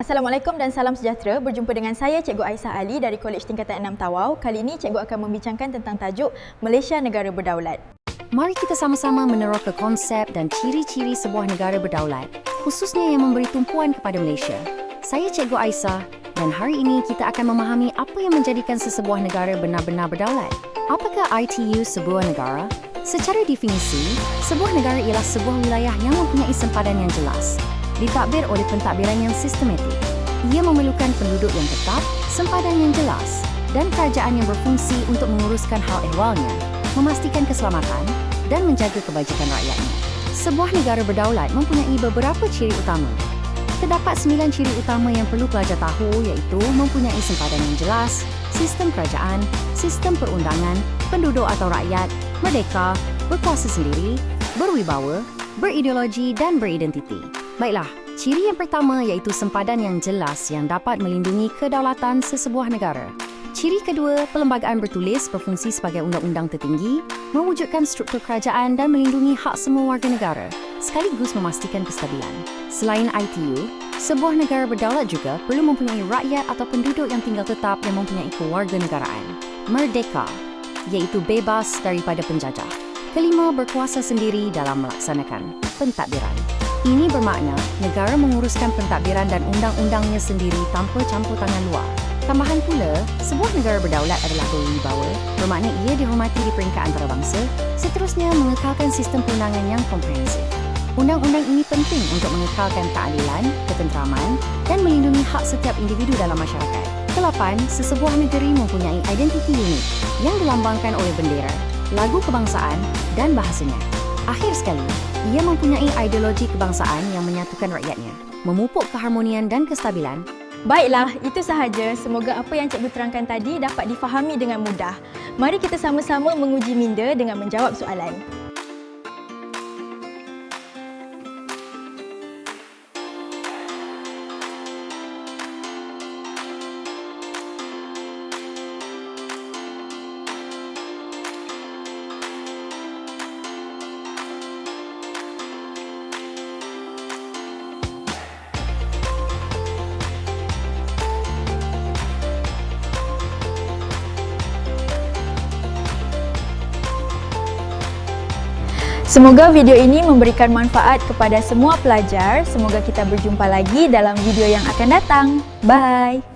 Assalamualaikum dan salam sejahtera. Berjumpa dengan saya Cikgu Aisyah Ali dari Kolej Tingkatan 6 Tawau. Kali ini Cikgu akan membincangkan tentang tajuk Malaysia Negara Berdaulat. Mari kita sama-sama meneroka konsep dan ciri-ciri sebuah negara berdaulat, khususnya yang memberi tumpuan kepada Malaysia. Saya Cikgu Aisyah dan hari ini kita akan memahami apa yang menjadikan sesebuah negara benar-benar berdaulat. Apakah ITU sebuah negara? Secara definisi, sebuah negara ialah sebuah wilayah yang mempunyai sempadan yang jelas, ditadbir oleh pentadbiran yang sistematik. Ia memerlukan penduduk yang tetap, sempadan yang jelas, dan kerajaan yang berfungsi untuk menguruskan hal ehwalnya, memastikan keselamatan, dan menjaga kebajikan rakyatnya. Sebuah negara berdaulat mempunyai beberapa ciri utama. Terdapat 9 ciri utama yang perlu pelajar tahu, iaitu mempunyai sempadan yang jelas, sistem kerajaan, sistem perundangan, penduduk atau rakyat, merdeka, berkuasa sendiri, berwibawa, berideologi dan beridentiti. Baiklah, ciri yang pertama iaitu sempadan yang jelas yang dapat melindungi kedaulatan sesebuah negara. Ciri kedua, perlembagaan bertulis berfungsi sebagai undang-undang tertinggi, mewujudkan struktur kerajaan dan melindungi hak semua warga negara, sekaligus memastikan kestabilan. Selain ITU, sebuah negara berdaulat juga perlu mempunyai rakyat atau penduduk yang tinggal tetap yang mempunyai kewarganegaraan. Merdeka, iaitu bebas daripada penjajah. Kelima, berkuasa sendiri dalam melaksanakan pentadbiran. Ini bermakna negara menguruskan pentadbiran dan undang-undangnya sendiri tanpa campur tangan luar. Tambahan pula, sebuah negara berdaulat adalah berwibawa, bermakna ia dihormati di peringkat antarabangsa, seterusnya mengekalkan sistem perundangan yang komprehensif. Undang-undang ini penting untuk mengekalkan keadilan, ketenteraman, dan melindungi hak setiap individu dalam masyarakat. Kelapan, sesebuah negeri mempunyai identiti unik yang dilambangkan oleh bendera, lagu kebangsaan, dan bahasanya. Akhir sekali, ia mempunyai ideologi kebangsaan yang menyatukan rakyatnya, memupuk keharmonian dan kestabilan. Baiklah, itu sahaja. Semoga apa yang Cikgu terangkan tadi dapat difahami dengan mudah. Mari kita sama-sama menguji minda dengan menjawab soalan. Semoga video ini memberikan manfaat kepada semua pelajar. Semoga kita berjumpa lagi dalam video yang akan datang. Bye!